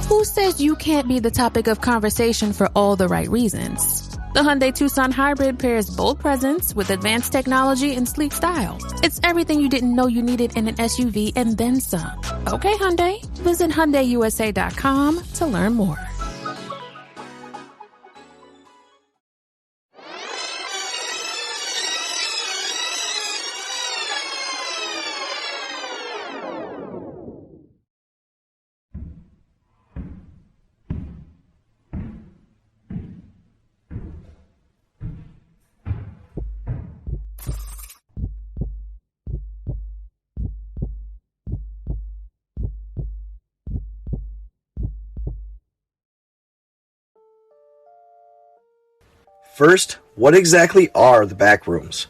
Who says you can't be the topic of conversation for all the right reasons? The Hyundai Tucson Hybrid pairs bold presence with advanced technology and sleek style. It's everything you didn't know you needed in an SUV and then some. Okay, Hyundai. Visit HyundaiUSA.com to learn more. First, what exactly are the backrooms?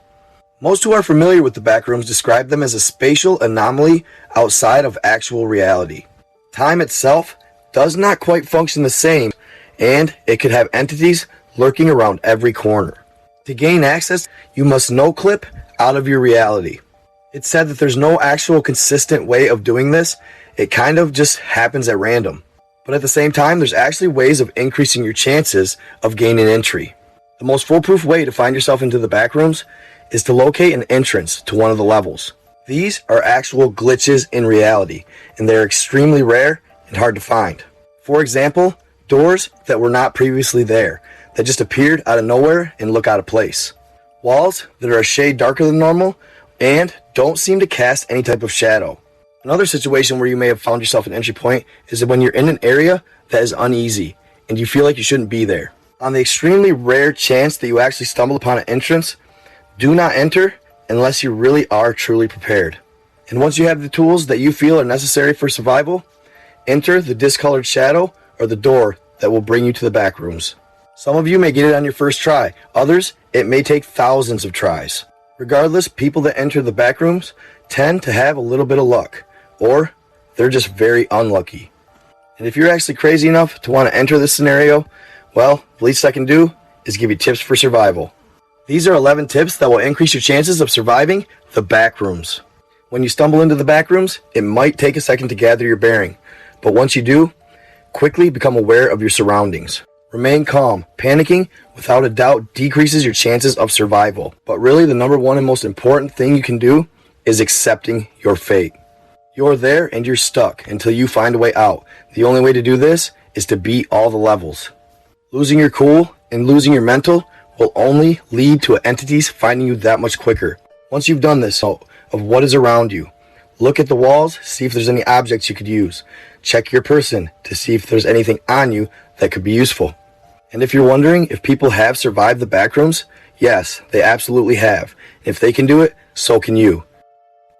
Most who are familiar with the backrooms describe them as a spatial anomaly outside of actual reality. Time itself does not quite function the same, and it could have entities lurking around every corner. To gain access, you must no-clip out of your reality. It's said that there's no actual consistent way of doing this. It kind of just happens at random. But at the same time, there's actually ways of increasing your chances of gaining entry. The most foolproof way to find yourself into the backrooms is to locate an entrance to one of the levels. These are actual glitches in reality, and they're extremely rare and hard to find. For example, doors that were not previously there, that just appeared out of nowhere and look out of place. Walls that are a shade darker than normal and don't seem to cast any type of shadow. Another situation where you may have found yourself an entry point is when you're in an area that is uneasy and you feel like you shouldn't be there. On the extremely rare chance that you actually stumble upon an entrance, do not enter unless you really are truly prepared. And once you have the tools that you feel are necessary for survival, enter the discolored shadow or the door that will bring you to the back rooms. Some of you may get it on your first try. Others, it may take thousands of tries. Regardless, people that enter the back rooms tend to have a little bit of luck, or they're just very unlucky. And if you're actually crazy enough to want to enter this scenario, well, the least I can do is give you tips for survival. These are 11 tips that will increase your chances of surviving the backrooms. When you stumble into the backrooms, it might take a second to gather your bearing, but once you do, quickly become aware of your surroundings. Remain calm. Panicking, without a doubt, decreases your chances of survival. But really, the number one and most important thing you can do is accepting your fate. You're there and you're stuck until you find a way out. The only way to do this is to beat all the levels. Losing your cool and losing your mental will only lead to entities finding you that much quicker. Once you've done this of what is around you, look at the walls, see if there's any objects you could use. Check your person to see if there's anything on you that could be useful. And if you're wondering if people have survived the backrooms, yes, they absolutely have. If they can do it, so can you.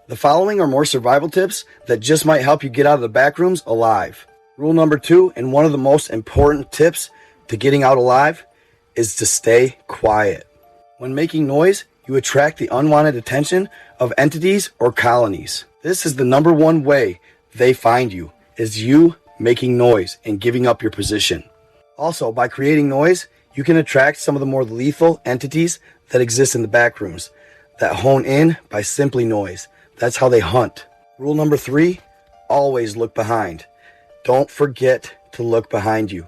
The following are more survival tips that just might help you get out of the backrooms alive. Rule number 2, and one of the most important tips to getting out alive, is to stay quiet. When making noise, you attract the unwanted attention of entities or colonies. This is the number one way they find you, is you making noise and giving up your position. Also, by creating noise, you can attract some of the more lethal entities that exist in the backrooms that hone in by simply noise. That's how they hunt. Rule number 3, always look behind. Don't forget to look behind you.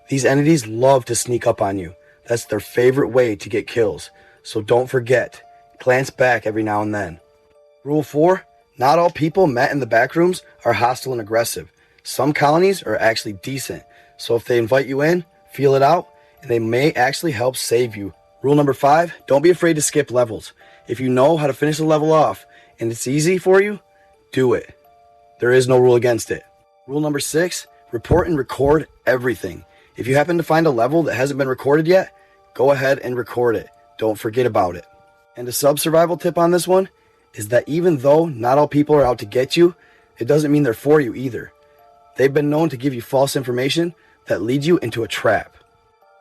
These entities love to sneak up on you. That's their favorite way to get kills. So don't forget. Glance back every now and then. Rule 4, not all people met in the backrooms are hostile and aggressive. Some colonies are actually decent. So if they invite you in, feel it out, and they may actually help save you. Rule number 5, don't be afraid to skip levels. If you know how to finish a level off and it's easy for you, do it. There is no rule against it. Rule number 6, report and record everything. If you happen to find a level that hasn't been recorded yet, go ahead and record it. Don't forget about it. And a sub-survival tip on this one is that even though not all people are out to get you, it doesn't mean they're for you either. They've been known to give you false information that leads you into a trap.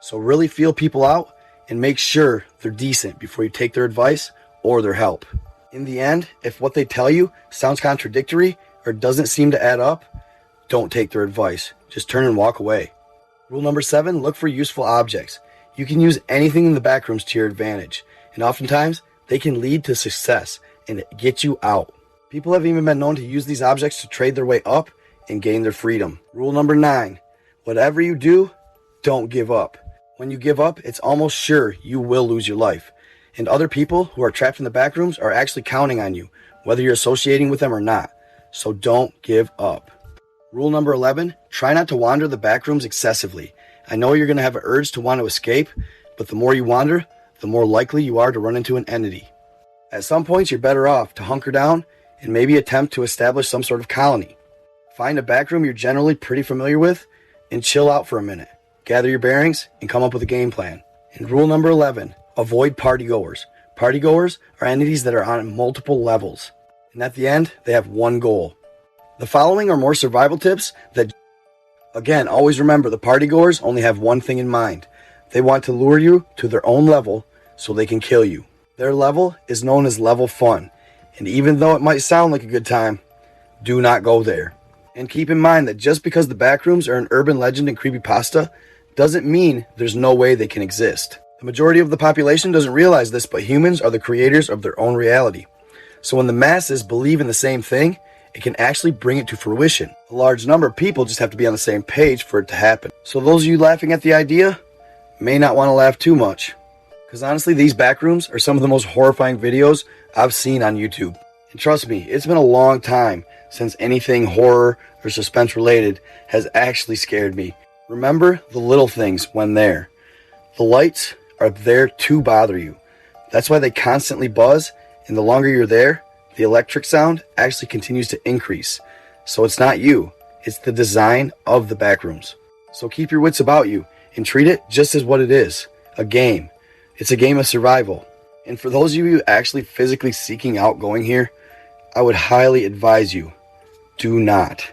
So really feel people out and make sure they're decent before you take their advice or their help. In the end, if what they tell you sounds contradictory or doesn't seem to add up, don't take their advice. Just turn and walk away. Rule number 7, look for useful objects. You can use anything in the backrooms to your advantage, and oftentimes they can lead to success and get you out. People have even been known to use these objects to trade their way up and gain their freedom. Rule number 9, Whatever you do, don't give up. When you give up, it's almost sure you will lose your life. And other people who are trapped in the back rooms are actually counting on you, whether you're associating with them or not. So don't give up. Rule number 11, try not to wander the back rooms excessively. I know you're going to have an urge to want to escape, but the more you wander, the more likely you are to run into an entity. At some points, you're better off to hunker down and maybe attempt to establish some sort of colony. Find a back room you're generally pretty familiar with and chill out for a minute. Gather your bearings and come up with a game plan. And rule number 11, avoid partygoers. Partygoers are entities that are on multiple levels. And at the end, they have one goal. The following are more survival tips that, again, always remember the partygoers only have one thing in mind. They want to lure you to their own level so they can kill you. Their level is known as level fun. And even though it might sound like a good time, do not go there. And keep in mind that just because the backrooms are an urban legend and creepypasta doesn't mean there's no way they can exist. The majority of the population doesn't realize this, but humans are the creators of their own reality. So when the masses believe in the same thing, it can actually bring it to fruition. A large number of people just have to be on the same page for it to happen. So those of you laughing at the idea may not want to laugh too much. Because honestly, these backrooms are some of the most horrifying videos I've seen on YouTube. And trust me, it's been a long time since anything horror or suspense related has actually scared me. Remember the little things when there. The lights are there to bother you. That's why they constantly buzz, and the longer you're there, the electric sound actually continues to increase. So it's not you, it's the design of the backrooms. So keep your wits about you and treat it just as what it is, a game. It's a game of survival. And for those of you actually physically seeking out going here, I would highly advise you, do not.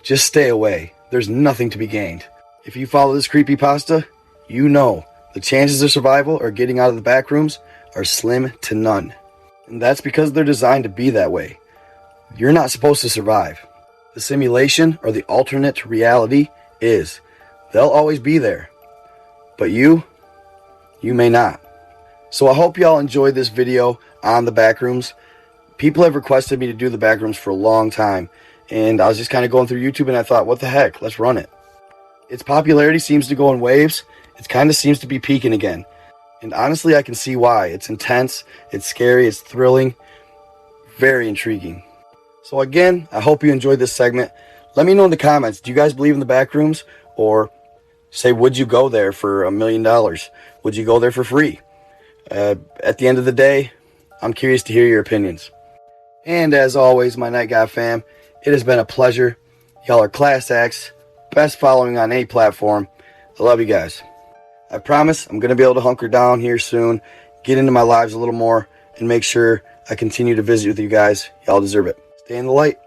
Just stay away. There's nothing to be gained. If you follow this creepypasta, you know the chances of survival or getting out of the back rooms are slim to none. And that's because they're designed to be that way. You're not supposed to survive. The simulation or the alternate reality is. They'll always be there. But you may not. So I hope y'all enjoyed this video on the backrooms. People have requested me to do the backrooms for a long time. And I was just kind of going through YouTube and I thought, what the heck, let's run it. Its popularity seems to go in waves. It kind of seems to be peaking again. And honestly, I can see why. It's intense, it's scary, it's thrilling, very intriguing. So again, I hope you enjoyed this segment. Let me know in the comments, do you guys believe in the backrooms? Or say, would you go there for $1 million? Would you go there for free? At the end of the day, I'm curious to hear your opinions. And as always, my Night Guy fam, it has been a pleasure. Y'all are class acts. Best following on any platform. I love you guys. I promise I'm going to be able to hunker down here soon, get into my lives a little more, and make sure I continue to visit with you guys. Y'all deserve it. Stay in the light.